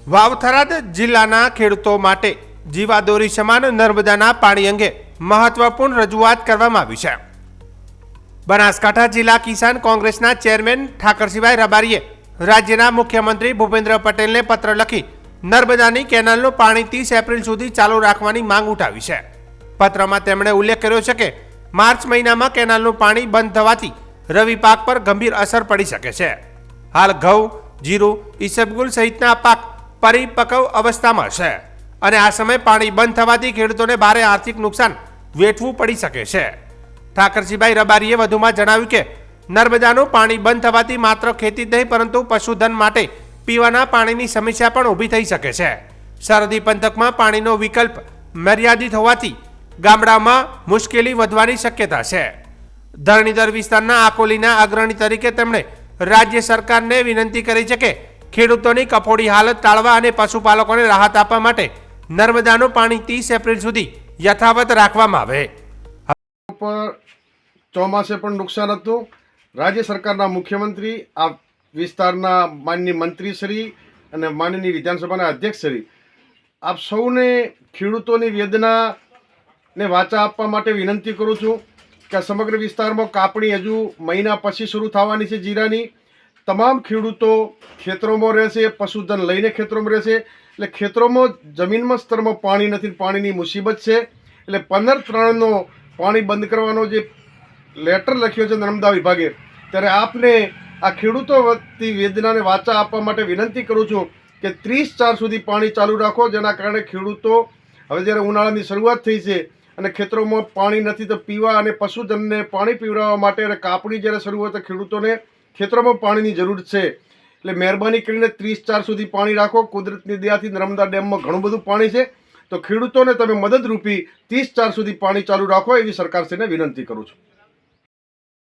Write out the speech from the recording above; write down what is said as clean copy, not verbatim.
વાવ-થરાદ જિલ્લાના ખેડૂતો માટે જીવાદોરી સમાન નર્મદાના પાણી અંગે મહત્વપૂર્ણ રજૂઆત કરવામાં આવી છે. બનાસકાંઠા જિલ્લા કિસાન કોંગ્રેસના ચેરમેન ઠાકરસિંહભાઈ રબારીએ રાજ્યના મુખ્યમંત્રી ભૂપેન્દ્ર પટેલને પત્ર લખી નર્મદાની કેનાલનું પાણી 30 એપ્રિલ સુધી ચાલુ રાખવાની માંગ ઉઠાવી છે. પત્રમાં તેમણે ઉલ્લેખ કર્યો છે કે માર્ચ મહિનામાં કેનાલનું પાણી બંધ થવાથી રવિ પાક પર ગંભીર અસર પડી શકે છે. હાલ ઘઉં, જીરું, ઈસબગુલ સહિતના પાક પરિપક્વ અવસ્થામાં છે અને આ સમયે પાણી બંધ થવાથી ખેડૂતોને ભારે આર્થિક નુકસાન વેઠવું પડી શકે છે. ઠાકરસિંહભાઈ રબારીએ વધુમાં જણાવ્યું કે નર્મદાનું પાણી બંધ થવાથી માત્ર ખેતી જ નહીં પરંતુ પશુધન માટે પીવાના પાણીની સમસ્યા પણ ઊભી થઈ શકે છે. સરહદી પંથકમાં પાણીનો વિકલ્પ મર્યાદિત હોવાથી ગામડામાં મુશ્કેલી વધવાની શક્યતા છે. ધરણીધર વિસ્તારના આકોલીના અગ્રણી તરીકે તેમણે રાજ્ય સરકારને વિનંતી કરી છે કે ખેડૂતોની કફોડી હાલત ટાળવા અને પશુપાલકોને રાહત આપવા માટે નર્મદાનું પાણી 30 એપ્રિલ સુધી યથાવત રાખવામાં આવે. ચોમાસે પણ નુકસાન હતું. રાજ્ય સરકારના મુખ્યમંત્રી, આ વિસ્તારના માનનીય મંત્રીશ્રી અને માનનીય વિધાનસભાના અધ્યક્ષશ્રી, આપ સૌને ખેડૂતોની વેદનાને વાચા આપવા માટે વિનંતી કરું છું કે સમગ્ર વિસ્તારમાં કાપણી હજુ મહિના પછી શરૂ થવાની છે. જીરાની તમામ ખેડૂતો ખેતરોમાં રહેશે, પશુધન લઈને ખેતરોમાં રહેશે. એટલે ખેતરોમાં જમીનમાં સ્તરમાં પાણી નથી, પાણીની મુસીબત છે. એટલે 15/3નો પાણી બંધ કરવાનો જે લેટર લખ્યો છે નર્મદા વિભાગે, ત્યારે આપને આ ખેડૂતો વતી વેદનાને વાચા આપવા માટે વિનંતી કરું છું કે 30/4 સુધી પાણી ચાલુ રાખો, જેના કારણે ખેડૂતો હવે જ્યારે ઉનાળાની શરૂઆત થઈ છે અને ખેતરોમાં પાણી નથી તો પીવા અને પશુધનને પાણી પીવડાવવા માટે અને કાપણી જ્યારે શરૂ હોય તો ખેડૂતોને ખેતરોમાં પાણીની જરૂર છે. એટલે મહેરબાની કરીને 30/4 સુધી પાણી રાખો. કુદરતની દયાથી નર્મદા ડેમમાં ઘણું બધું પાણી છે, તો ખેડૂતોને તમે મદદરૂપી 30/4 સુધી પાણી ચાલુ રાખો એવી સરકારશ્રીને વિનંતી કરું છું.